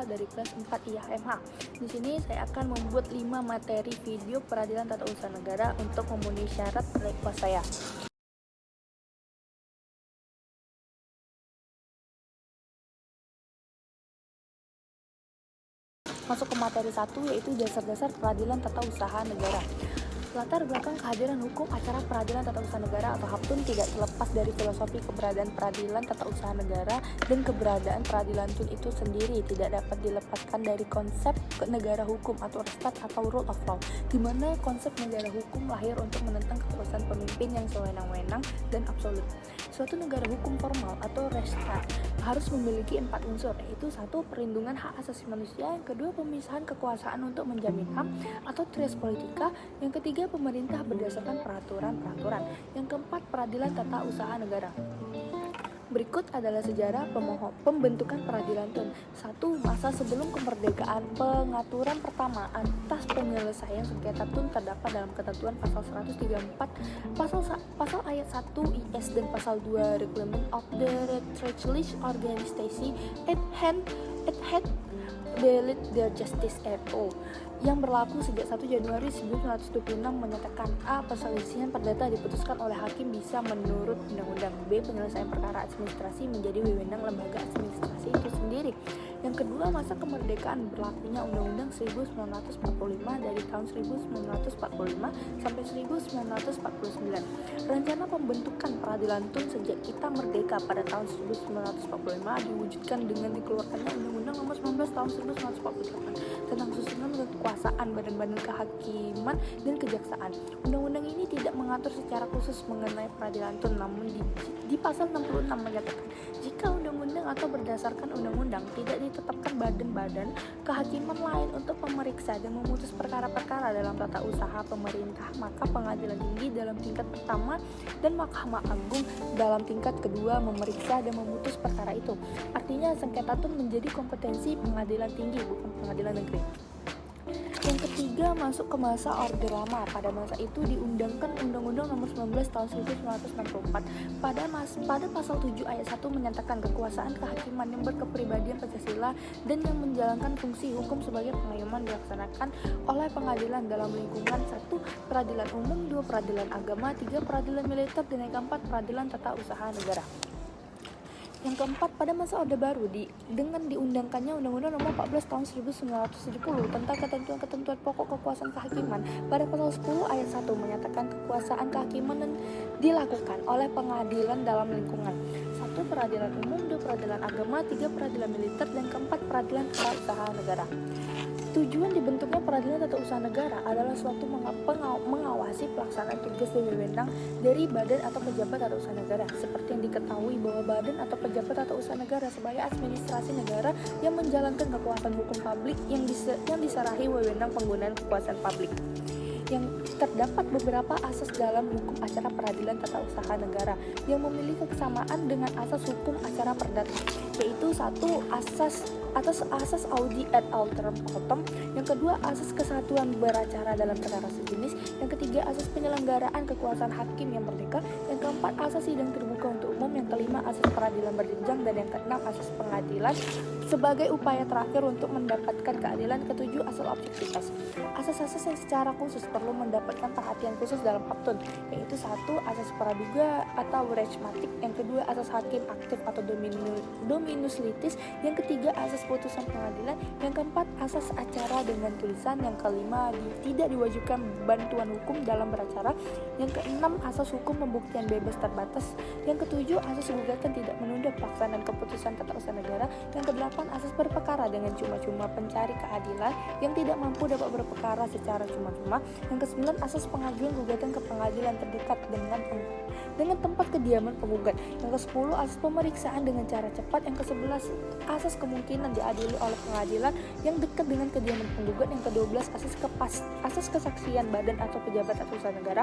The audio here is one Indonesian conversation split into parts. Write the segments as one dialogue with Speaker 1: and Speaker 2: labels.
Speaker 1: dari kelas 4 IAMH. Di sini saya akan membuat 5 materi video peradilan tata usaha negara untuk memenuhi syarat nilai UAS saya. Masuk ke materi 1, yaitu dasar-dasar peradilan tata usaha negara. Latar belakang kehadiran hukum acara peradilan tata usaha negara atau HAPTUN tidak terlepas dari filosofi keberadaan peradilan tata usaha negara, dan keberadaan peradilan tun itu sendiri tidak dapat dilepaskan dari konsep negara hukum atau stat atau rule of law, di mana konsep negara hukum lahir untuk menentang kekuasaan pemimpin yang sewenang-wenang dan absolut. Suatu negara hukum formal atau restat harus memiliki 4 unsur, yaitu 1. Perlindungan hak asasi manusia, yang kedua pemisahan kekuasaan untuk menjamin HAM atau trias politika, yang ketiga pemerintah berdasarkan peraturan-peraturan, yang keempat peradilan tata usaha negara. Berikut adalah sejarah pembentukan peradilan tun. 1. Masa sebelum kemerdekaan. Pengaturan pertama atas penyelesaian sengketa tun terdapat dalam ketentuan pasal 134, pasal ayat 1 IS dan pasal 2 Requirement of the Retracelist Organization at hand the Justice RO yang berlaku sejak 1 Januari 1926 menyatakan A. Perselisihan perdata diputuskan oleh hakim bisa menurut undang-undang. B. Penyelesaian perkara administrasi menjadi wewenang lembaga administrasi itu sendiri. Yang kedua, masa kemerdekaan. Berlakunya Undang-Undang 1945 dari tahun 1945 sampai 1949. Rencana pembentukan peradilan tun sejak kita merdeka pada tahun 1945 diwujudkan dengan dikeluarkannya Undang-Undang Nomor 19 tahun 1948 tentang susunan kekuasaan badan-badan kehakiman dan kejaksaan. Undang-undang ini tidak mengatur secara khusus mengenai peradilan tun, namun di pasal 66 menyatakan jika undang-undang atau berdasarkan undang-undang tidak ditetapkan badan-badan kehakiman lain untuk memeriksa dan memutus perkara-perkara dalam tata usaha pemerintah, maka pengadilan tinggi dalam tingkat pertama dan Mahkamah Agung dalam tingkat kedua memeriksa dan memutus perkara itu. Artinya sengketa tun menjadi kompetensi pengadilan tinggi, bukan pengadilan negeri. Yang ketiga, masuk ke masa Orde Lama. Pada masa itu diundangkan Undang-Undang Nomor 19 tahun 1964. Pada pasal 7 ayat 1 menyatakan kekuasaan kehakiman yang berkepribadian Pancasila dan yang menjalankan fungsi hukum sebagai pengayoman dilaksanakan oleh pengadilan dalam lingkungan 1. Peradilan umum, 2. Peradilan agama, 3. Peradilan militer, dan yang keempat peradilan tata usaha negara. Yang keempat, pada masa Orde Baru dengan diundangkannya Undang-Undang Nomor 14 tahun 1970 tentang ketentuan-ketentuan pokok kekuasaan kehakiman. Pada pasal 10 ayat 1 menyatakan kekuasaan kehakiman dilakukan oleh pengadilan dalam lingkungan 1. Peradilan umum, 2. Peradilan agama, 3. Peradilan militer, dan keempat peradilan tata usaha negara. Tujuan dibentuknya peradilan tata usaha negara adalah suatu mengawasi pelaksanaan tugas dan wewenang dari badan atau pejabat tata usaha negara. Seperti yang diketahui bahwa badan atau pejabat tata usaha negara sebagai administrasi negara yang menjalankan kekuasaan hukum publik yang diserahi wewenang penggunaan kekuasaan publik. Yang terdapat beberapa asas dalam hukum acara peradilan tata usaha negara yang memiliki kesamaan dengan asas hukum acara perdata, yaitu 1. asas audi et alteram autem, yang kedua asas kesatuan beracara dalam perkara sejenis, yang ketiga asas penyelenggaraan kekuasaan hakim yang merdeka, yang keempat asas sidang terbuka untuk umum, yang kelima asas peradilan berjenjang, dan yang keenam asas pengadilan sebagai upaya terakhir untuk mendapatkan keadilan, ketujuh asas objektivitas. Asas-asas yang secara khusus perlu mendapatkan perhatian khusus dalam HAPTUN, yaitu 1. Asas praduga atau rechmatik, yang kedua asas hakim aktif atau dominus litis, yang ketiga asas putusan pengadilan, yang keempat asas acara dengan tulisan, yang kelima tidak diwajibkan bantuan hukum dalam beracara, yang keenam asas hukum pembuktian bebas terbatas, yang ketujuh asas gugatan tidak menunda pelaksanaan keputusan tata usaha negara, yang kedelapan asas berperkara dengan cuma-cuma pencari keadilan yang tidak mampu dapat berperkara secara cuma-cuma, yang kesembilan asas pengajuan gugatan ke pengadilan terdekat dengan tempat kediaman penggugat, yang ke-10 asas pemeriksaan dengan cara cepat, yang ke-11 asas kemungkinan diadili oleh pengadilan yang dekat dengan kediaman penggugat, yang ke-12 asas kesaksian badan atau pejabat tata usaha negara,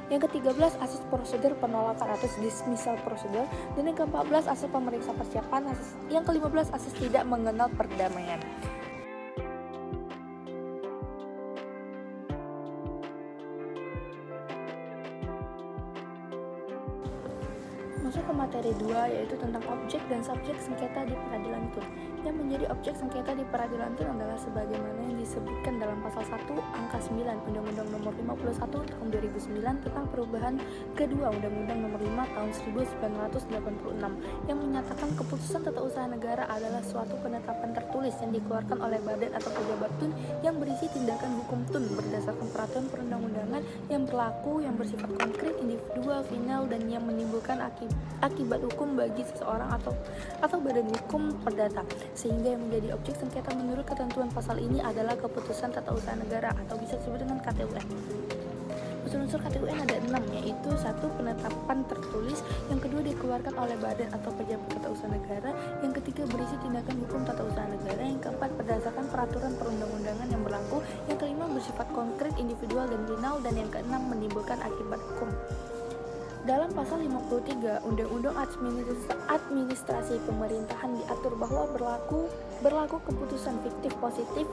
Speaker 1: yang ke-13 asas prosedur penolakan atau dismissal prosedur, dan yang ke-14 asas pemeriksa persiapan, yang ke-15 asas tidak mengenal perdamaian. Masuk ke materi 2, yaitu tentang objek dan subjek sengketa di peradilan tun. Yang menjadi objek sengketa di peradilan tun adalah sebagaimana yang disebutkan dalam pasal 1 angka 9 Undang-Undang Nomor 51 Tahun 2009 tentang perubahan kedua Undang-Undang Nomor 5 Tahun 1986 yang menyatakan keputusan tata usaha negara adalah suatu penetapan tertulis yang dikeluarkan oleh badan atau pejabat tun yang berisi tindakan hukum tun berdasarkan peraturan perundang-undangan yang berlaku, yang bersifat konkret, individual, final, dan yang menimbulkan akibat hukum bagi seseorang atau badan hukum perdata, sehingga yang menjadi objek sengketa menurut ketentuan pasal ini adalah keputusan tata usaha negara atau bisa disebut dengan KTUN. Unsur-unsur KTUN ada 6, yaitu 1. Penetapan tertulis, yang kedua dikeluarkan oleh badan atau pejabat tata usaha negara, yang ketiga berisi tindakan hukum tata usaha negara, yang keempat berdasarkan peraturan perundang-undangan yang berlaku, yang kelima bersifat konkret, individual, dan final, dan yang keenam menimbulkan akibat hukum. Dalam pasal 53 Undang-Undang Administrasi Pemerintahan diatur bahwa berlaku keputusan fiktif positif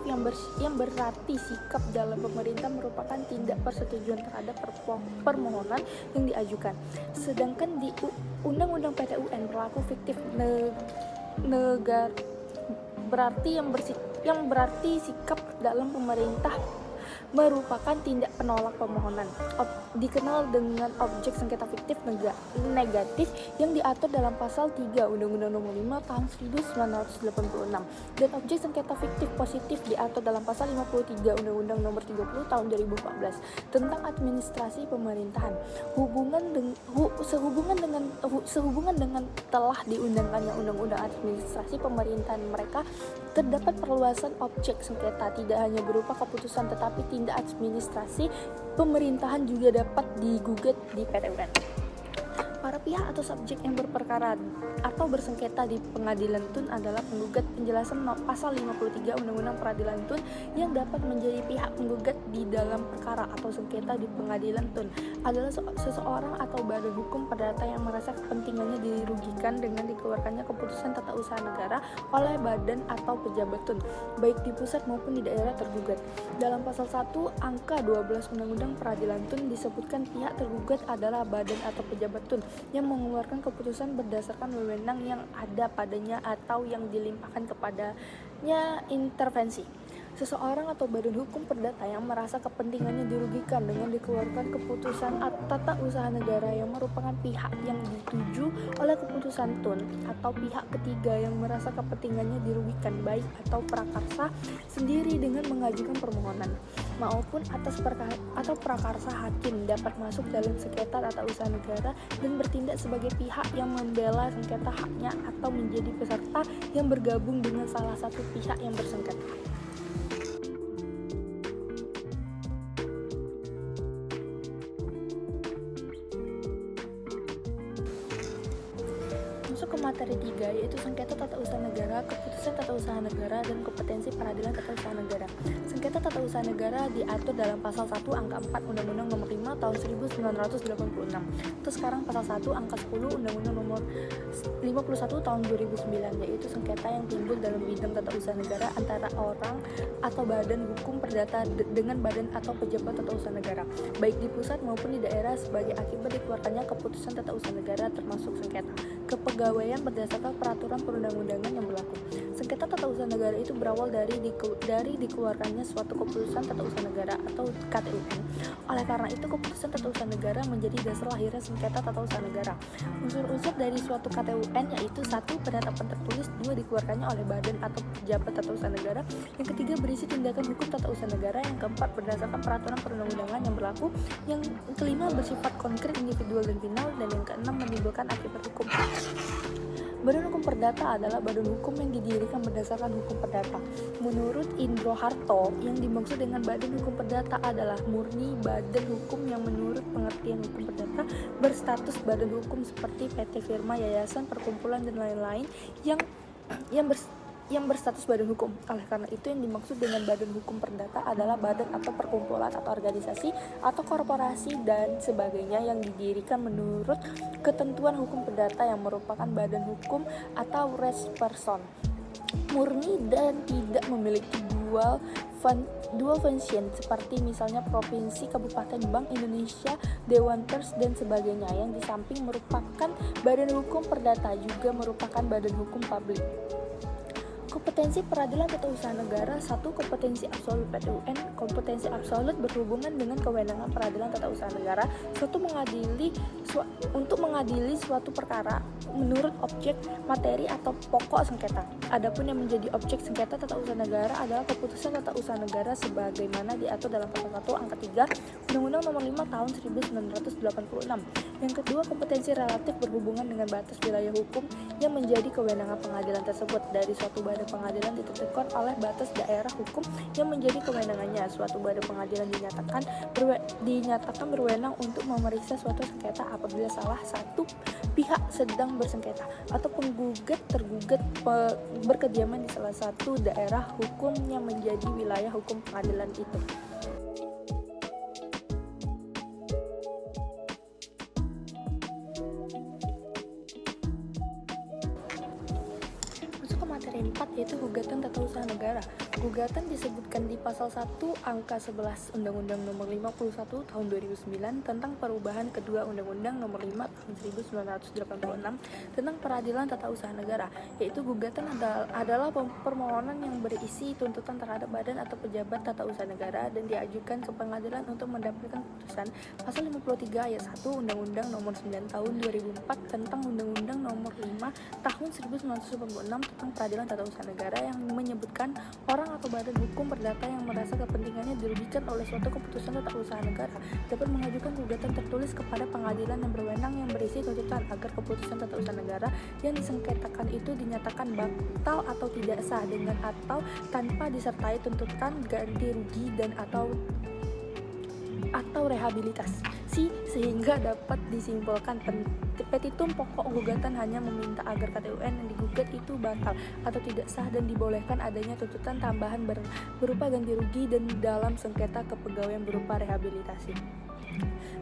Speaker 1: yang berarti sikap dalam pemerintah merupakan tindak persetujuan terhadap permohonan yang diajukan. Sedangkan di Undang-Undang PTUN berlaku fiktif negara yang berarti sikap dalam pemerintah merupakan tindak penolak permohonan, dikenal dengan objek sengketa fiktif negatif yang diatur dalam pasal 3 Undang-Undang Nomor 5 Tahun 1986, dan objek sengketa fiktif positif diatur dalam pasal 53 Undang-Undang Nomor 30 Tahun 2014 tentang administrasi pemerintahan. Sehubungan dengan telah diundangkannya Undang-Undang Administrasi Pemerintahan mereka, terdapat perluasan objek sengketa tidak hanya berupa keputusan tetapi tindak administrasi pemerintahan juga dapat digugat di PTUN. Para pihak atau subjek yang berperkara atau bersengketa di pengadilan tun adalah penggugat. Penjelasan pasal 53 Undang-Undang Peradilan Tun yang dapat menjadi pihak penggugat di dalam perkara atau sengketa di pengadilan tun adalah seseorang atau badan hukum perdata yang merasa kepentingannya dirugikan dengan dikeluarkannya keputusan tata usaha negara oleh badan atau pejabat tun, baik di pusat maupun di daerah tergugat. Dalam pasal 1 angka 12 Undang-Undang Peradilan Tun disebutkan pihak tergugat adalah badan atau pejabat tun yang mengeluarkan keputusan berdasarkan wewenang yang ada padanya atau yang dilimpahkan kepadanya intervensi. Seseorang atau badan hukum perdata yang merasa kepentingannya dirugikan dengan dikeluarkan keputusan tata usaha negara yang merupakan pihak yang dituju oleh keputusan tun atau pihak ketiga yang merasa kepentingannya dirugikan baik atau prakarsa sendiri dengan mengajukan permohonan maupun atau prakarsa hakim dapat masuk dalam sengketa tata usaha negara dan bertindak sebagai pihak yang membela sengketa haknya atau menjadi peserta yang bergabung dengan salah satu pihak yang bersengketa. Masuk ke materi 3, yaitu sengketa tata usaha negara, keputusan tata usaha negara, dan kompetensi peradilan tata usaha negara. Sengketa tata usaha negara diatur dalam pasal 1 angka 4 Undang-Undang Nomor 5 Tahun 1986. Terus sekarang pasal 1 angka 10 Undang-Undang Nomor 51 Tahun 2009, yaitu sengketa yang timbul dalam bidang tata usaha negara antara orang atau badan hukum perdata dengan badan atau pejabat tata usaha negara, baik di pusat maupun di daerah sebagai akibat dikeluarkannya keputusan tata usaha negara termasuk sengketa kepegawaian berdasarkan peraturan perundang-undangan yang berlaku. Sengketa tata usaha negara itu berawal dari dikeluarkannya suatu keputusan tata usaha negara atau KTUN. Oleh karena itu, keputusan tata usaha negara menjadi dasar lahirnya sengketa tata usaha negara. Unsur-unsur dari suatu KTUN yaitu 1. Penetapan tertulis, 2. Dikeluarkannya oleh badan atau pejabat tata usaha negara, yang ketiga berisi tindakan hukum tata usaha negara, yang keempat berdasarkan peraturan perundang-undangan yang berlaku, yang kelima bersifat konkret, individual, dan final, dan yang keenam menimbulkan akibat hukum. Badan hukum perdata adalah badan hukum yang didirikan berdasarkan hukum perdata. Menurut Indro Harto, yang dimaksud dengan badan hukum perdata adalah murni badan hukum yang menurut pengertian hukum perdata berstatus badan hukum seperti PT, firma, yayasan, perkumpulan, dan lain-lain yang berstatus badan hukum. Oleh karena itu, yang dimaksud dengan badan hukum perdata adalah badan atau perkumpulan atau organisasi atau korporasi dan sebagainya yang didirikan menurut ketentuan hukum perdata yang merupakan badan hukum atau res person murni dan tidak memiliki dual function seperti misalnya provinsi, kabupaten, Bank Indonesia, Dewan Pers, dan sebagainya, yang di samping merupakan badan hukum perdata juga merupakan badan hukum publik. Kompetensi peradilan tata usaha negara. 1. Kompetensi absolut PT UN. Kompetensi absolut berhubungan dengan kewenangan peradilan tata usaha negara untuk mengadili suatu perkara menurut objek, materi, atau pokok sengketa. Adapun yang menjadi objek sengketa tata usaha negara adalah keputusan tata usaha negara sebagaimana diatur dalam pasal 1 angka 3 Undang-Undang Nomor 5 Tahun 1986. Yang kedua, kompetensi relatif berhubungan dengan batas wilayah hukum yang menjadi kewenangan pengadilan tersebut. Dari suatu badan pengadilan ditentukan oleh batas daerah hukum yang menjadi kewenangannya. Suatu badan pengadilan dinyatakan berwenang untuk memeriksa suatu sengketa apabila salah satu pihak sedang bersengketa atau penggugat tergugat berkediaman di salah satu daerah hukum yang menjadi wilayah hukum pengadilan itu. Materi 4 yaitu gugatan tata usaha negara. Gugatan disebutkan di pasal 1 angka 11 Undang-Undang Nomor 51 Tahun 2009 tentang perubahan kedua Undang-Undang Nomor 5 Tahun 1986 tentang peradilan tata usaha negara, yaitu gugatan adalah permohonan yang berisi tuntutan terhadap badan atau pejabat tata usaha negara dan diajukan ke pengadilan untuk mendapatkan keputusan. Pasal 53 ayat 1 Undang-Undang Nomor 9 Tahun 2004 tentang Undang-Undang Nomor 5 Tahun 1986 tentang peradilan tata usaha negara yang menyebutkan orang atau badan hukum perdata yang merasa kepentingannya dirugikan oleh suatu keputusan tata usaha negara dapat mengajukan gugatan tertulis kepada pengadilan yang berwenang yang berisi tuntutan agar keputusan tata usaha negara yang disengketakan itu dinyatakan batal atau tidak sah dengan atau tanpa disertai tuntutan ganti rugi dan atau rehabilitasi, sehingga dapat disimpulkan petitum pokok gugatan hanya meminta agar KTUN yang digugat itu batal atau tidak sah dan dibolehkan adanya tuntutan tambahan berupa ganti rugi dan dalam sengketa kepegawaian berupa rehabilitasi.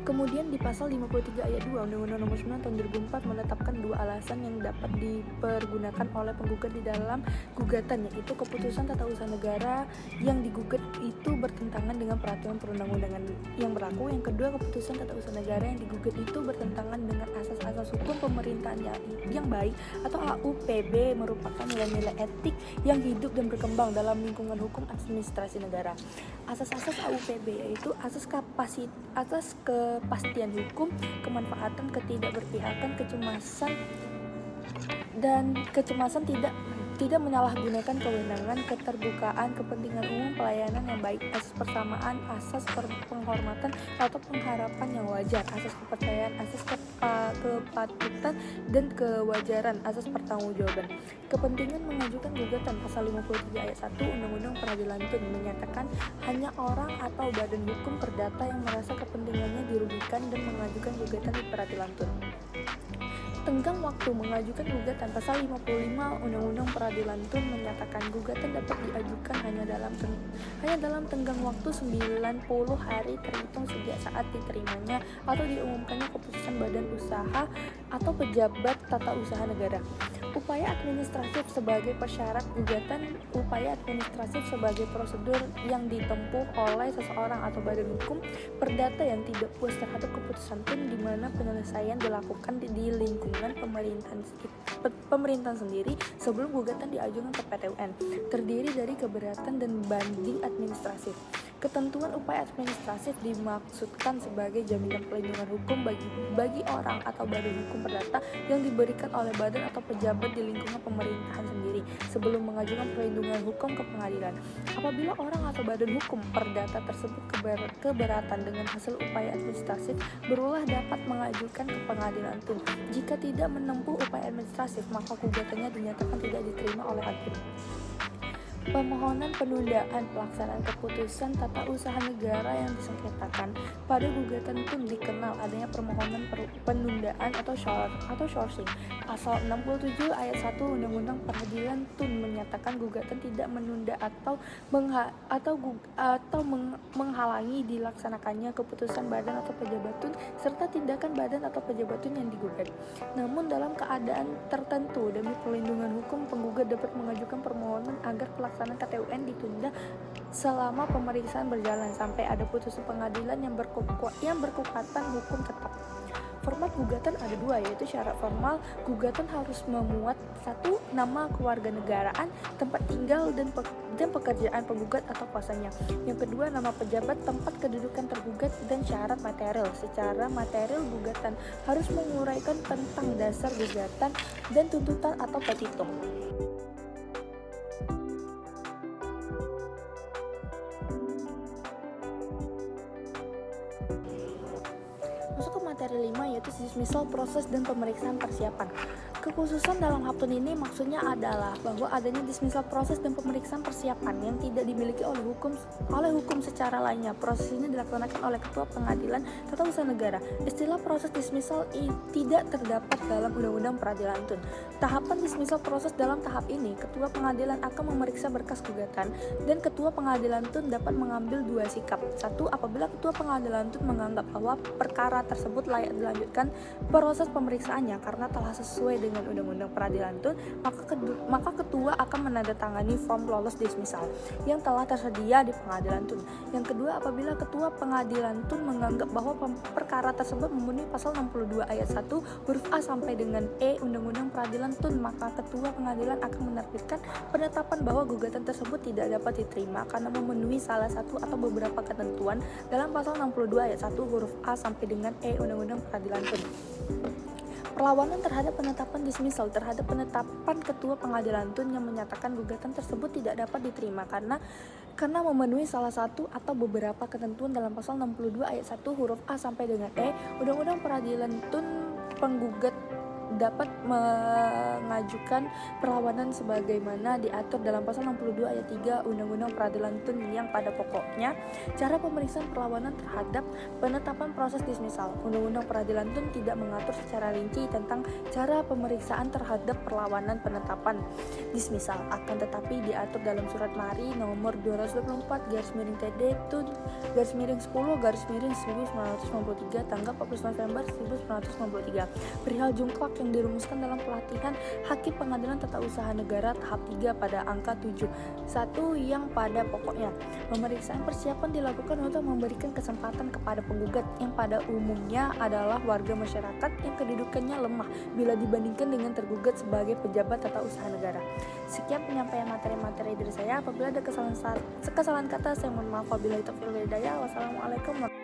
Speaker 1: Kemudian di pasal 53 ayat 2 Undang-Undang Nomor 9 Tahun 2004 menetapkan dua alasan yang dapat dipergunakan oleh penggugat di dalam gugatan, yaitu keputusan tata usaha negara yang digugat itu bertentangan dengan peraturan perundang-undangan yang berlaku. Yang kedua, keputusan tata usaha negara yang digugat itu bertentangan dengan asas-asas hukum pemerintahan yang baik atau AUPB, merupakan nilai-nilai etik yang hidup dan berkembang dalam lingkungan hukum administrasi negara. Asas-asas AUPB yaitu asas kepastian hukum, kemanfaatan, ketidakberpihakan, kecemasan tidak menyalahgunakan kewenangan, keterbukaan, kepentingan umum, pelayanan yang baik, asas persamaan, asas penghormatan atau pengharapan yang wajar, asas kepercayaan, asas kepatutan dan kewajaran, asas pertanggungjawaban. Kepentingan mengajukan gugatan. Pasal 53 ayat 1 Undang-Undang Peradilan Tun menyatakan hanya orang atau badan hukum perdata yang merasa kepentingannya dirugikan dan mengajukan gugatan di Peradilan Tun. Tenggang waktu mengajukan gugatan. Pasal 55 Undang-Undang Peradilan Tun menyatakan gugatan dapat diajukan hanya dalam tenggang waktu 90 hari terhitung sejak saat diterimanya atau diumumkannya keputusan badan usaha atau pejabat tata usaha negara. Upaya administratif sebagai persyarat gugatan. Upaya administratif sebagai prosedur yang ditempuh oleh seseorang atau badan hukum perdata yang tidak puas terhadap keputusan Tun di mana penyelesaian dilakukan di lingkungan pemerintahan sendiri sebelum gugatan diajukan ke PT UN, terdiri dari keberatan dan banding administratif. Ketentuan upaya administratif dimaksudkan sebagai jaminan pelindungan hukum bagi orang atau badan hukum perdata yang diberikan oleh badan atau pejabat di lingkungan pemerintahan sendiri sebelum mengajukan perlindungan hukum ke pengadilan. Apabila orang atau badan hukum perdata tersebut keberatan dengan hasil upaya administratif, berulah dapat mengajukan ke pengadilan Tun. Jika tidak menempuh upaya administratif, maka gugatannya dinyatakan tidak diterima oleh hakim. Permohonan penundaan pelaksanaan keputusan tata usaha negara yang disengketakan. Pada gugatan Tun dikenal adanya permohonan penundaan atau sourcing. Pasal 67 ayat 1 Undang-Undang Peradilan Tun menyatakan gugatan tidak menunda atau menghalangi dilaksanakannya keputusan badan atau pejabat Tun serta tindakan badan atau pejabat Tun yang digugat. Namun dalam keadaan tertentu demi perlindungan hukum, penggugat dapat mengajukan permohonan agar pelaksanaan KTUN ditunda selama pemeriksaan berjalan sampai ada putusan pengadilan yang berkekuatan hukum tetap. Format gugatan ada dua, yaitu syarat formal. Gugatan harus memuat satu, nama kewarganegaraan, tempat tinggal dan pekerjaan penggugat atau kuasanya. Yang kedua, nama pejabat, tempat kedudukan tergugat, dan syarat material. Secara material, gugatan harus menguraikan tentang dasar gugatan dan tuntutan atau petitum. Masuk ke materi 5, yaitu dismissal, proses dan pemeriksaan persiapan. Kekhususan dalam Haptun ini maksudnya adalah bahwa adanya dismissal, proses dan pemeriksaan persiapan yang tidak dimiliki oleh hukum secara lainnya. Proses ini dilaksanakan oleh Ketua Pengadilan Tata Usaha Negara. Istilah proses dismissal tidak terdapat dalam Undang-Undang Peradilan Tun. Tahapan dismissal proses dalam tahap ini, Ketua Pengadilan akan memeriksa berkas gugatan dan Ketua Pengadilan Tun dapat mengambil dua sikap. Satu, apabila Ketua Pengadilan Tun menganggap bahwa perkara tersebut layak dilanjutkan proses pemeriksaannya karena telah sesuai dengan Undang-Undang Peradilan Tun, maka Ketua akan menandatangani form lolos dismissal yang telah tersedia di Pengadilan Tun. Yang kedua, apabila Ketua Pengadilan Tun menganggap bahwa perkara tersebut memenuhi pasal 62 ayat 1 huruf A sampai dengan E Undang-Undang Peradilan Tun, maka Ketua Pengadilan akan menerbitkan penetapan bahwa gugatan tersebut tidak dapat diterima karena memenuhi salah satu atau beberapa ketentuan dalam pasal 62 ayat 1 huruf A sampai dengan E Undang-Undang Peradilan Tun. Perlawanan terhadap penetapan dismissal terhadap penetapan Ketua Pengadilan Tun yang menyatakan gugatan tersebut tidak dapat diterima karena memenuhi salah satu atau beberapa ketentuan dalam pasal 62 ayat 1 huruf A sampai dengan E Undang-Undang Peradilan Tun, penggugat dapat mengajukan perlawanan sebagaimana diatur dalam pasal 62 ayat 3 Undang-Undang Peradilan Tun yang pada pokoknya cara pemeriksaan perlawanan terhadap penetapan proses dismissal. Undang-Undang Peradilan Tun tidak mengatur secara rinci tentang cara pemeriksaan terhadap perlawanan penetapan dismissal, akan tetapi diatur dalam Surat Mari nomor 224/TD Tun /10/1993 tanggal 14 November 1993 perihal jungklak yang dirumuskan dalam pelatihan Hakim Pengadilan Tata Usaha Negara tahap 3 pada angka 7. 1. Yang pada pokoknya, pemeriksaan persiapan dilakukan untuk memberikan kesempatan kepada penggugat yang pada umumnya adalah warga masyarakat yang kedudukannya lemah bila dibandingkan dengan tergugat sebagai pejabat tata usaha negara. Sekian penyampaian materi-materi dari saya. Apabila ada kesalahan kata, saya mohon maaf. Wabillahi taufiq wal hidayah. Wassalamualaikum warahmatullahi wabarakatuh.